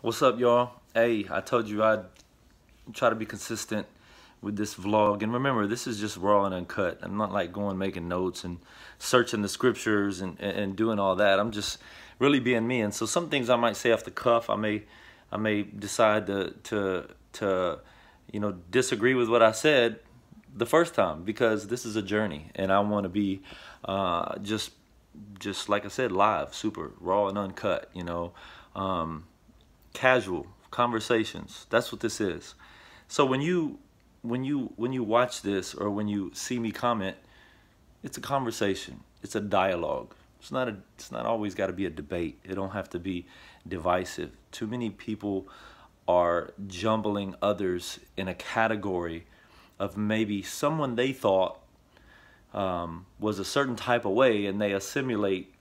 What's up, y'all? Hey, I told you I'd try to be consistent with this vlog. And remember, this is just raw and uncut. I'm not like going making notes and searching the scriptures and doing all that. I'm just really being me. And so some things I might say off the cuff. I may decide to disagree with what I said the first time, because this is a journey and I want to be just like I said, live, super raw and uncut, casual conversations. That's what this is. So when you watch this or when you see me comment, it's a conversation. It's a dialogue. It's not always got to be a debate. It don't have to be divisive. Too many people are jumbling others in a category of maybe someone they thought was a certain type of way, and they assimilate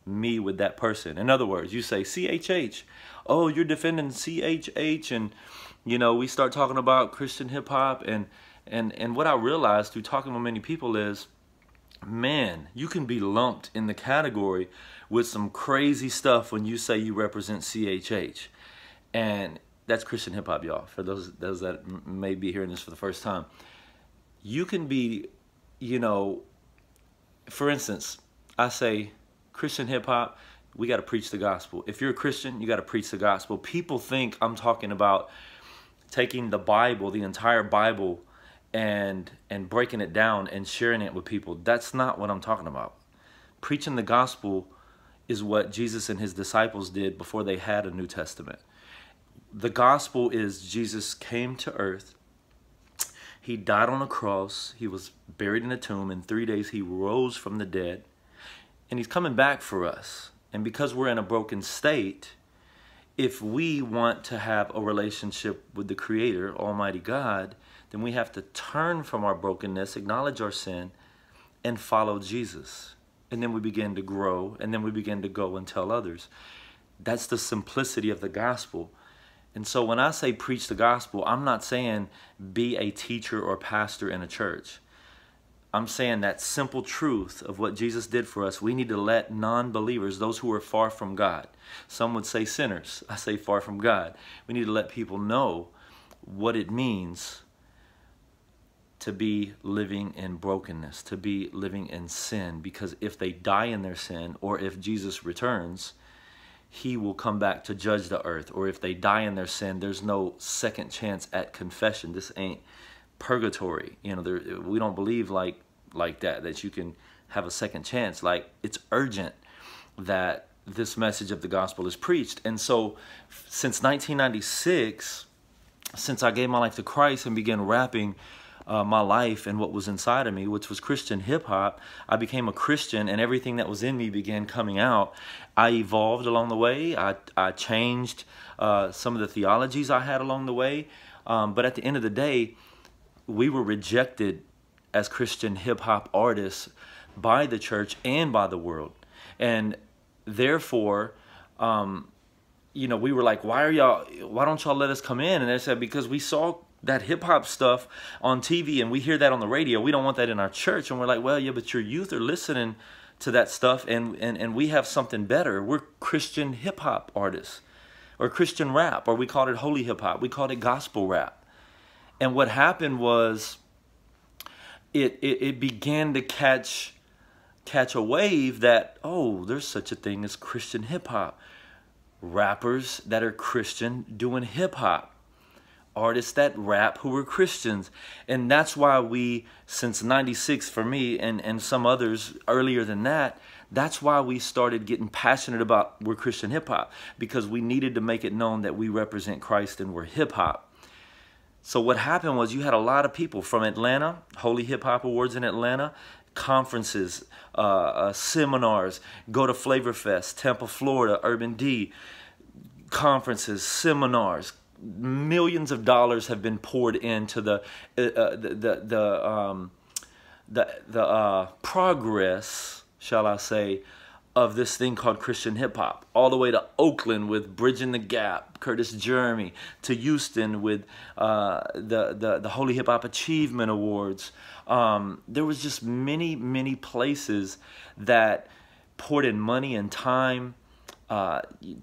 me with that person. In other words, you say CHH, oh, you're defending CHH, and we start talking about Christian hip hop, and what I realized through talking with many people is, man, you can be lumped in the category with some crazy stuff when you say you represent CHH, and that's Christian hip hop, y'all. For those that may be hearing this for the first time, you can be, for instance, I say Christian hip hop, we got to preach the gospel. If you're a Christian, you got to preach the gospel. People think I'm talking about taking the Bible, the entire Bible, and breaking it down and sharing it with people. That's not what I'm talking about. Preaching the gospel is what Jesus and his disciples did before they had a New Testament. The gospel is Jesus came to earth. He died on a cross. He was buried in a tomb. In 3 days, he rose from the dead. And he's coming back for us. And because we're in a broken state, if we want to have a relationship with the Creator, Almighty God, then we have to turn from our brokenness, acknowledge our sin, and follow Jesus. And then we begin to grow, and then we begin to go and tell others. That's the simplicity of the gospel. And so when I say preach the gospel, I'm not saying be a teacher or pastor in a church. I'm saying that simple truth of what Jesus did for us. We need to let non-believers, those who are far from God, some would say sinners, I say far from God, we need to let people know what it means to be living in brokenness, to be living in sin. Because if they die in their sin, or if Jesus returns, he will come back to judge the earth. Or if they die in their sin, there's no second chance at confession. This ain't purgatory. We don't believe like that you can have a second chance. Like, it's urgent that this message of the gospel is preached. And so since 1996, since I gave my life to Christ and began rapping my life and what was inside of me, which was Christian hip hop, I became a Christian, and everything that was in me began coming out. I evolved along the way. I changed some of the theologies I had along the way. But at the end of the day, we were rejected as Christian hip hop artists by the church and by the world. And therefore, we were like, why don't y'all let us come in? And they said, because we saw that hip hop stuff on TV and we hear that on the radio. We don't want that in our church. And we're like, well, yeah, but your youth are listening to that stuff, and we have something better. We're Christian hip hop artists, or Christian rap, or we called it holy hip hop. We called it gospel rap. And what happened was it began to catch a wave that, oh, there's such a thing as Christian hip hop. Rappers that are Christian doing hip hop. Artists that rap who were Christians. And that's why we, since 96 for me and some others earlier than that, that's why we started getting passionate about we're Christian hip hop, because we needed to make it known that we represent Christ and we're hip hop. So what happened was you had a lot of people from Atlanta, Holy Hip Hop Awards in Atlanta, conferences, seminars, go to Flavor Fest, Tampa, Florida, Urban D, conferences, seminars. Millions of dollars have been poured into the progress, shall I say, of this thing called Christian hip hop, all the way to Oakland with Bridging the Gap, Curtis Jeremy, to Houston with the Holy Hip Hop Achievement Awards. There was just many places that poured in money and time,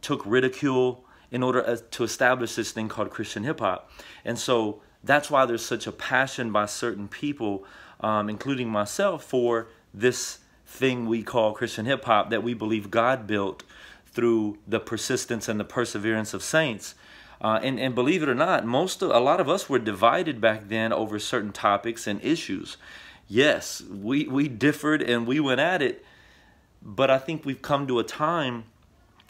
took ridicule, in order to establish this thing called Christian hip hop. And so that's why there's such a passion by certain people, including myself, for this thing we call Christian hip hop that we believe God built through the persistence and the perseverance of saints. And believe it or not, a lot of us were divided back then over certain topics and issues. Yes, we differed and we went at it, but I think we've come to a time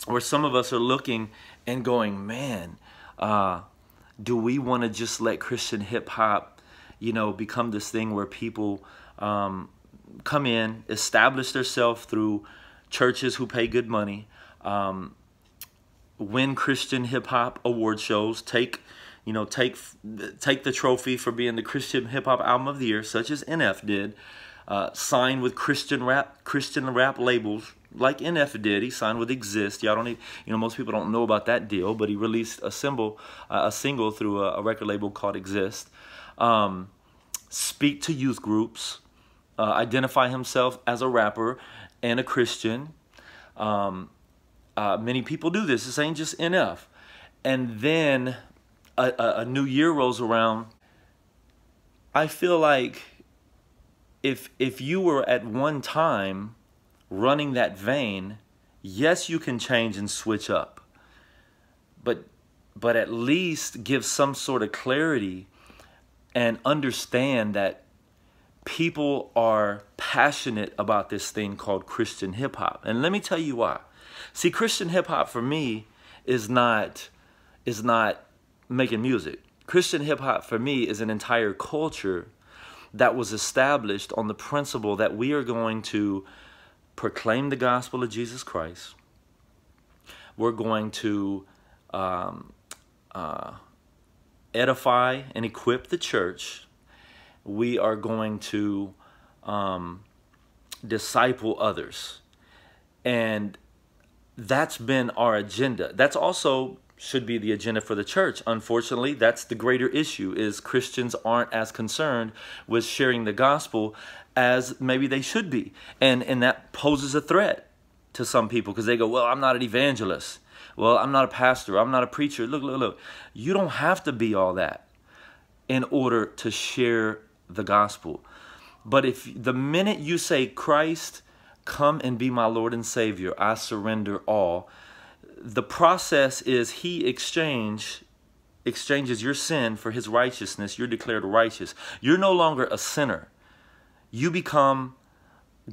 where some of us are looking and going, man, do we want to just let Christian hip hop, become this thing where people come in, establish themselves through churches who pay good money, win Christian hip hop award shows, take the trophy for being the Christian hip hop album of the year, such as NF did, sign with Christian rap labels like NF did. He signed with Exist. Y'all don't even, most people don't know about that deal, but he released a single through a record label called Exist. Speak to youth groups, identify himself as a rapper and a Christian. Many people do this. This ain't just NF. And then a new year rolls around. I feel like if you were at one time running that vein, yes, you can change and switch up. But at least give some sort of clarity and understand that people are passionate about this thing called Christian hip hop. And let me tell you why. See, Christian hip hop for me is not making music. Christian hip hop for me is an entire culture that was established on the principle that we are going to proclaim the gospel of Jesus Christ. We're going to edify and equip the church. We are going to disciple others. And that's been our agenda. That's also should be the agenda for the church. Unfortunately, that's the greater issue, is Christians aren't as concerned with sharing the gospel as maybe they should be. And that poses a threat to some people because they go, well, I'm not an evangelist. Well, I'm not a pastor. I'm not a preacher. Look. You don't have to be all that in order to share the gospel. But if the minute you say, Christ, come and be my Lord and Savior, I surrender all, the process is he exchanges your sin for his righteousness. You're declared righteous. You're no longer a sinner. You become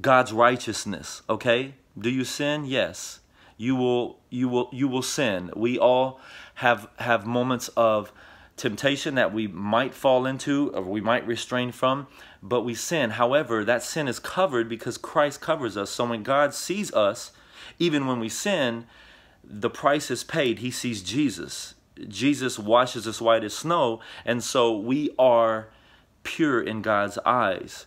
God's righteousness, okay? Do you sin? Yes. You will sin. We all have moments of temptation that we might fall into or we might restrain from, but we sin. However, that sin is covered because Christ covers us. So when God sees us, even when we sin, the price is paid. He sees Jesus. Jesus washes us white as snow, and so we are pure in God's eyes.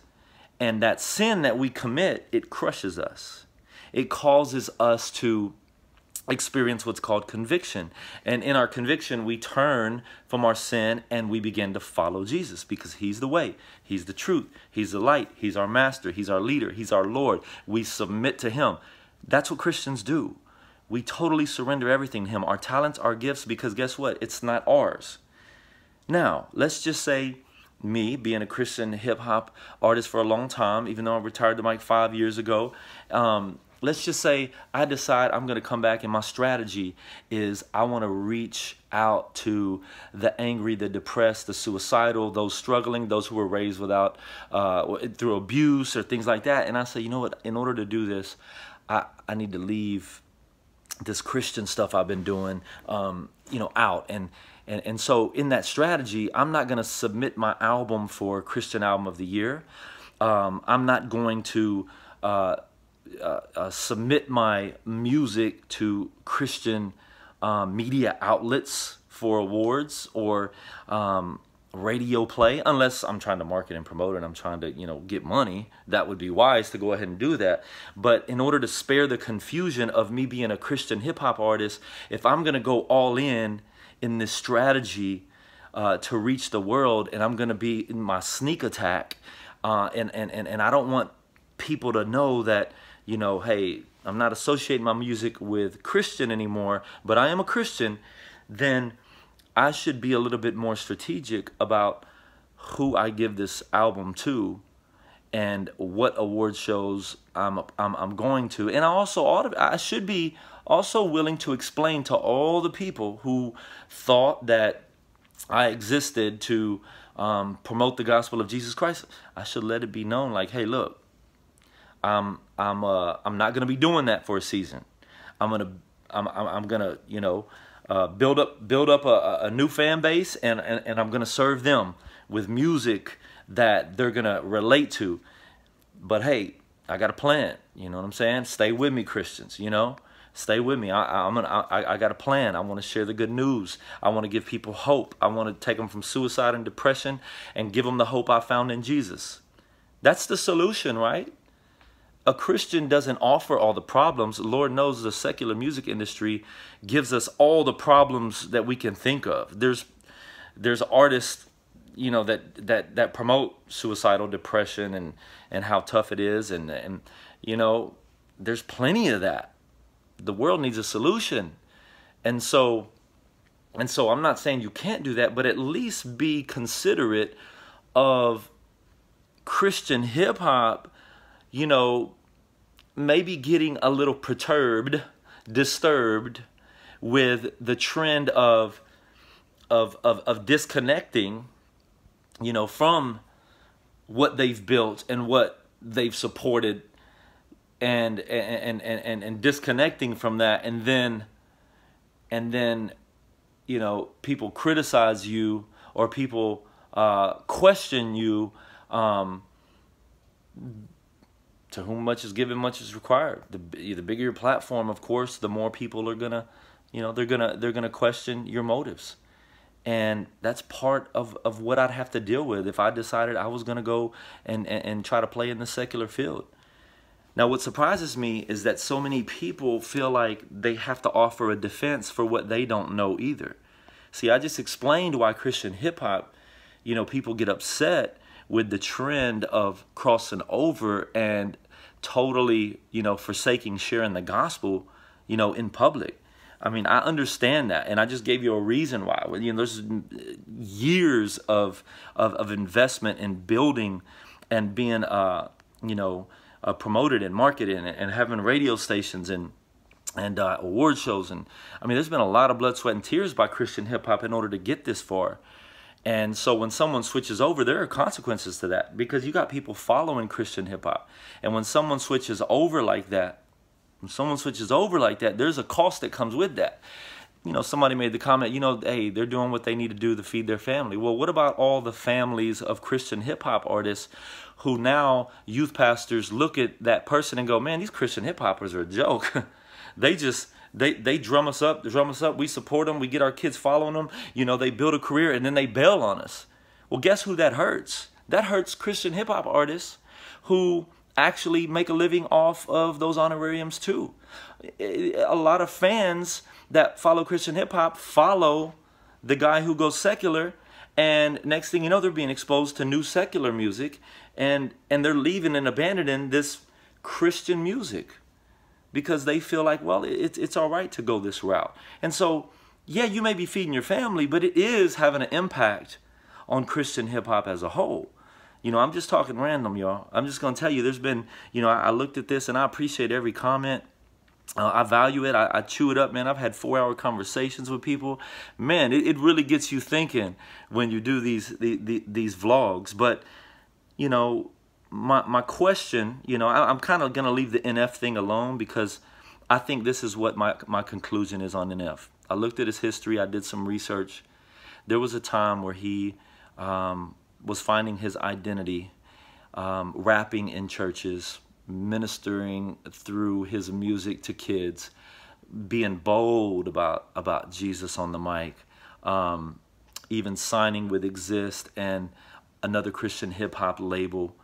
And that sin that we commit, it crushes us. It causes us to experience what's called conviction. And in our conviction, we turn from our sin and we begin to follow Jesus because he's the way, he's the truth, he's the light, he's our master, he's our leader, he's our Lord. We submit to him. That's what Christians do. We totally surrender everything to him, our talents, our gifts, because guess what? It's not ours. Now, let's just say me being a Christian hip hop artist for a long time, even though I retired the mic 5 years ago, let's just say I decide I'm going to come back and my strategy is I want to reach out to the angry, the depressed, the suicidal, those struggling, those who were raised without, through abuse or things like that. And I say, you know what, in order to do this, I need to leave this Christian stuff I've been doing, out. And so in that strategy, I'm not going to submit my album for Christian Album of the Year. I'm not going to submit my music to Christian media outlets for awards or radio play, unless I'm trying to market and promote and I'm trying to, get money. That would be wise to go ahead and do that. But in order to spare the confusion of me being a Christian hip hop artist, if I'm going to go all in this strategy to reach the world, and I'm going to be in my sneak attack, and I don't want people to know that, hey, I'm not associating my music with Christian anymore, but I am a Christian, then I should be a little bit more strategic about who I give this album to and what award shows I'm going to. And I should be also willing to explain to all the people who thought that I existed to promote the gospel of Jesus Christ. I should let it be known, like, hey, look, I'm not gonna be doing that for a season. I'm gonna build up a new fan base, and I'm gonna serve them with music that they're gonna relate to. But hey, I got a plan. You know what I'm saying? Stay with me, Christians. Stay with me. I got a plan. I want to share the good news. I want to give people hope. I want to take them from suicide and depression and give them the hope I found in Jesus. That's the solution, right? A Christian doesn't offer all the problems. Lord knows the secular music industry gives us all the problems that we can think of. There's artists, that promote suicidal depression and how tough it is, and there's plenty of that. The world needs a solution. And so I'm not saying you can't do that, but at least be considerate of Christian hip hop, maybe getting a little disturbed with the trend of disconnecting, from what they've built and what they've supported, and disconnecting from that, and then people criticize you, or people question you. To whom much is given, much is required. The bigger your platform, of course, the more people are gonna, they're gonna question your motives, and that's part of what I'd have to deal with if I decided I was gonna go and try to play in the secular field. Now, what surprises me is that so many people feel like they have to offer a defense for what they don't know either. See, I just explained why Christian hip hop, people get upset with the trend of crossing over and totally, forsaking sharing the gospel, in public. I mean, I understand that, and I just gave you a reason why. There's years of investment in building and being, promoted and marketed, and having radio stations and award shows, and I mean, there's been a lot of blood, sweat, and tears by Christian hip hop in order to get this far. And so when someone switches over, there are consequences to that, because you got people following Christian hip hop. And when someone switches over like that, there's a cost that comes with that. Somebody made the comment, hey, they're doing what they need to do to feed their family. Well, what about all the families of Christian hip hop artists who now youth pastors look at that person and go, man, these Christian hip hoppers are a joke. They drum us up, we support them, we get our kids following them, they build a career, and then they bail on us. Well, guess who that hurts? That hurts Christian hip hop artists who actually make a living off of those honorariums too. A lot of fans that follow Christian hip hop follow the guy who goes secular, and next thing you know, they're being exposed to new secular music, and they're leaving and abandoning this Christian music, because they feel like, well, it's all right to go this route. And so, yeah, you may be feeding your family, but it is having an impact on Christian hip hop as a whole. I'm just talking random, y'all. I'm just going to tell you, there's been, I looked at this, and I appreciate every comment. I value it. I chew it up, man. I've had 4-hour conversations with people. Man, it really gets you thinking when you do these vlogs. But, my question, I'm kind of going to leave the NF thing alone, because I think this is what my conclusion is on NF. I looked at his history. I did some research. There was a time where he was finding his identity, rapping in churches, ministering through his music to kids, being bold about Jesus on the mic, even signing with Exist and another Christian hip hop label.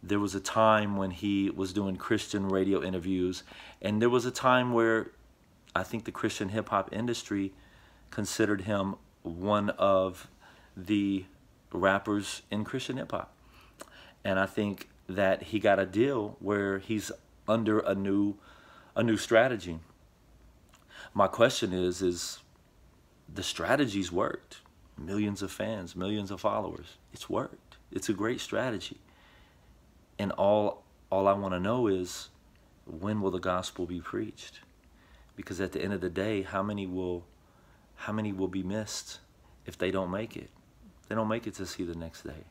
There was a time when he was doing Christian radio interviews, and there was a time where I think the Christian hip hop industry considered him one of the rappers in Christian hip hop. And I think that he got a deal where he's under a new strategy. My question is the strategy's worked. Millions of fans, millions of followers. It's worked. It's a great strategy. And all I want to know is, when will the gospel be preached? Because at the end of the day, how many will be missed if they don't make it? They don't make it to see the next day.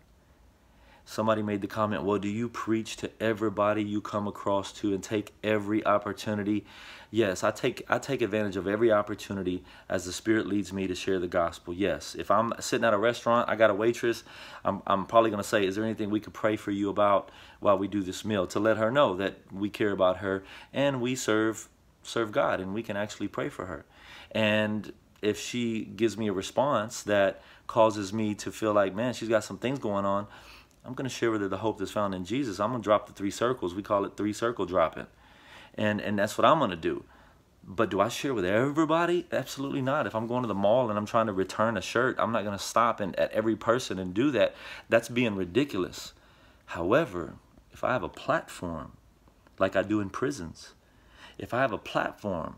Somebody made the comment, well, do you preach to everybody you come across to and take every opportunity? Yes, I take advantage of every opportunity as the Spirit leads me to share the gospel. Yes, if I'm sitting at a restaurant, I got a waitress, I'm probably going to say, is there anything we could pray for you about while we do this meal, to let her know that we care about her and we serve God, and we can actually pray for her. And if she gives me a response that causes me to feel like, man, she's got some things going on, I'm going to share with her the hope that's found in Jesus. I'm going to drop the 3 circles. We call it 3 circle dropping. And that's what I'm going to do. But do I share with everybody? Absolutely not. If I'm going to the mall and I'm trying to return a shirt, I'm not going to stop at every person and do that. That's being ridiculous. However, if I have a platform like I do in prisons, if I have a platform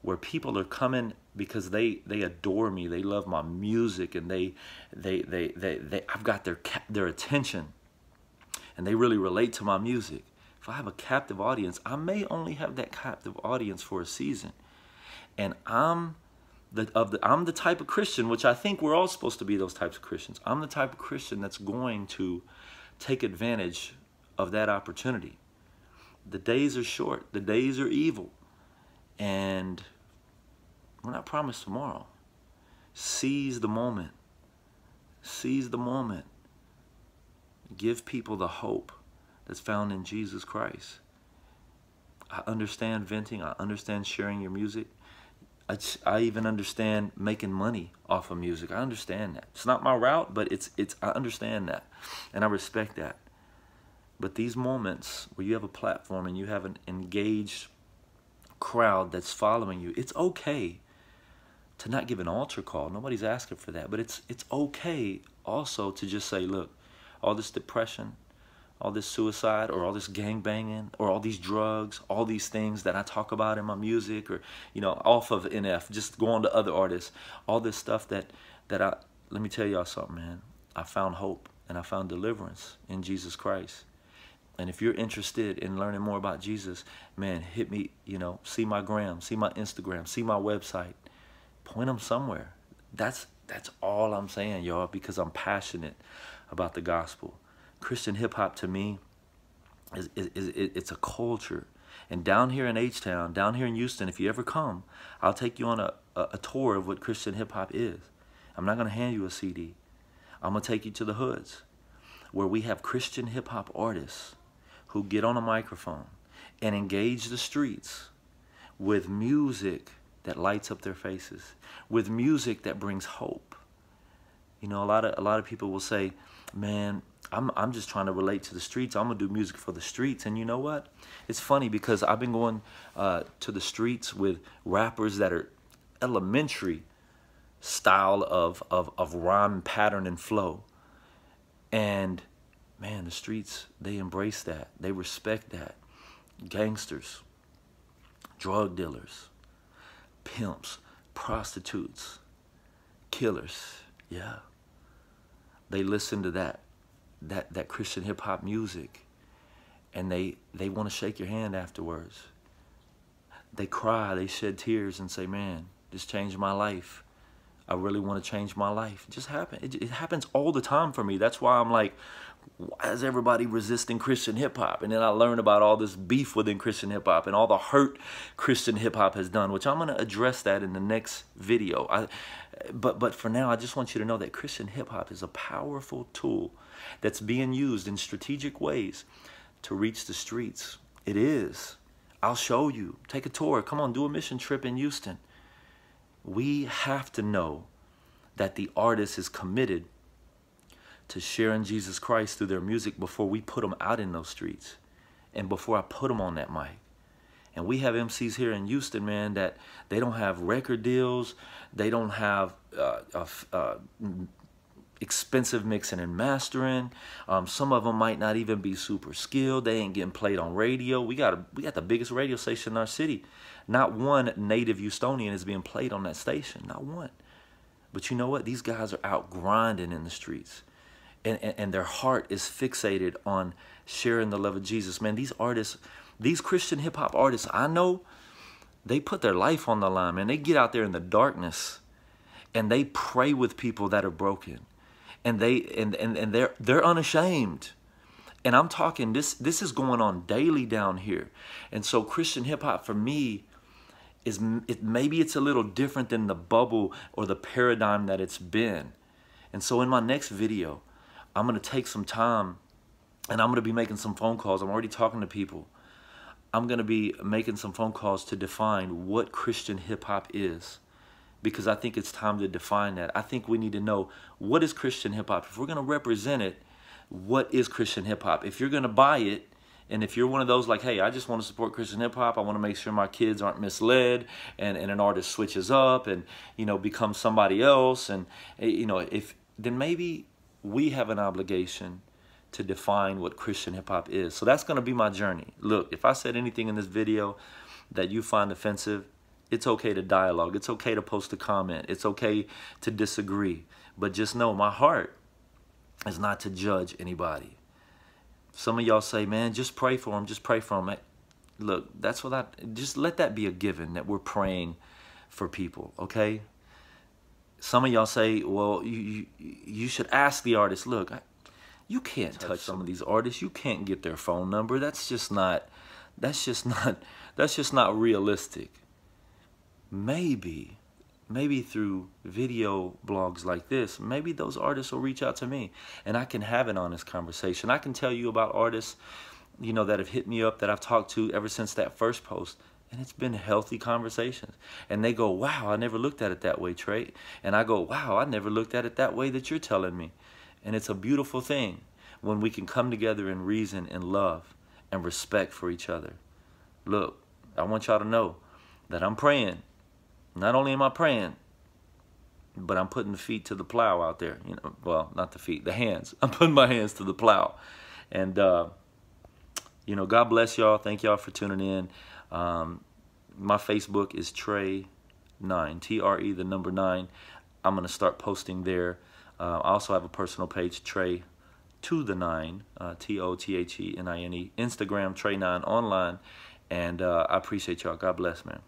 where people are coming because they adore me, they love my music, and I've got their attention, and they really relate to my music. If I have a captive audience, I may only have that captive audience for a season, and I'm the type of Christian, which I think we're all supposed to be those types of Christians. I'm the type of Christian that's going to take advantage of that opportunity. The days are short. The days are evil, and we're not promised tomorrow. Seize the moment. Seize the moment. Give people the hope that's found in Jesus Christ. I understand venting. I understand sharing your music. I even understand making money off of music. I understand that. It's not my route, but I understand that, and I respect that. But these moments where you have a platform and you have an engaged crowd that's following you, it's okay to not give an altar call. Nobody's asking for that. But it's okay also to just say, look, all this depression, all this suicide, or all this gangbanging, or all these drugs, all these things that I talk about in my music, or, off of NF, just go on to other artists, all this stuff let me tell y'all something, man. I found hope and I found deliverance in Jesus Christ. And if you're interested in learning more about Jesus, man, hit me, see my gram, see my Instagram, see my website. Point them somewhere. That's all I'm saying, y'all, because I'm passionate about the gospel. Christian hip-hop, to me, it's a culture. And down here in H-Town, down here in Houston, if you ever come, I'll take you on a tour of what Christian hip-hop is. I'm not going to hand you a CD. I'm going to take you to the hoods, where we have Christian hip-hop artists who get on a microphone and engage the streets with music that lights up their faces, with music that brings hope. A lot of people will say, man, I'm just trying to relate to the streets. I'm gonna do music for the streets. And you know what? It's funny, because I've been going to the streets with rappers that are elementary style of rhyme, pattern, and flow. And man, the streets, they embrace that. They respect that. Gangsters, drug dealers, pimps, prostitutes, killers, yeah. They listen to that Christian hip-hop music, and they want to shake your hand afterwards. They cry, they shed tears and say, man, this changed my life. I really want to change my life. It just happened. It happens all the time for me. That's why I'm like, why is everybody resisting Christian hip-hop? And then I learn about all this beef within Christian hip-hop and all the hurt Christian hip-hop has done, which I'm going to address that in the next video. But for now, I just want you to know that Christian hip-hop is a powerful tool that's being used in strategic ways to reach the streets. It is. I'll show you. Take a tour. Come on, do a mission trip in Houston. We have to know that the artist is committed to sharing Jesus Christ through their music before we put them out in those streets, and before I put them on that mic. And we have MCs here in Houston, man, that they don't have record deals. They don't have expensive mixing and mastering. Some of them might not even be super skilled. They ain't getting played on radio. We got the biggest radio station in our city. Not one native Houstonian is being played on that station. Not one. But you know what? These guys are out grinding in the streets. And their heart is fixated on sharing the love of Jesus. Man, these artists, these Christian hip-hop artists, I know, they put their life on the line, man. They get out there in the darkness and they pray with people that are broken. And they're unashamed. And I'm talking, this is going on daily down here. And so Christian hip-hop for me is, maybe it's a little different than the bubble or the paradigm that it's been. And so in my next video, I'm going to take some time and I'm going to be making some phone calls. I'm already talking to people. I'm going to be making some phone calls to define what Christian hip-hop is, because I think it's time to define that. I think we need to know, what is Christian hip-hop? If we're going to represent it, what is Christian hip-hop? If you're going to buy it, and if you're one of those like, hey, I just want to support Christian hip-hop, I want to make sure my kids aren't misled, and an artist switches up and, you know, becomes somebody else, and, you know, then maybe we have an obligation to define what Christian hip-hop is. So that's going to be my journey. Look, if I said anything in this video that you find offensive, it's okay to dialogue. It's okay to post a comment. It's okay to disagree. But just know, my heart is not to judge anybody. Some of y'all say, man, just pray for them. Just pray for them. Look, that's what just let that be a given, that we're praying for people, okay? Some of y'all say, well, you should ask the artist. Look, you can't touch some of these artists. You can't get their phone number. That's just not realistic. Maybe through video blogs like this, maybe those artists will reach out to me and I can have an honest conversation. I can tell you about artists, you know, that have hit me up, that I've talked to ever since that first post. And it's been healthy conversations. And they go, wow, I never looked at it that way, Trey. And I go, wow, I never looked at it that way that you're telling me. And it's a beautiful thing when we can come together in reason and love and respect for each other. Look, I want y'all to know that I'm praying. Not only am I praying, but I'm putting the feet to the plow out there. You know, well, not the feet, the hands. I'm putting my hands to the plow. And, you know, God bless y'all. Thank y'all for tuning in. My Facebook is Trey9, T-R-E, the number 9. I'm going to start posting there. I also have a personal page, Trey to the 9, T-O-T-H-E-N-I-N-E. Instagram, Trey9 online. And I appreciate y'all. God bless, man.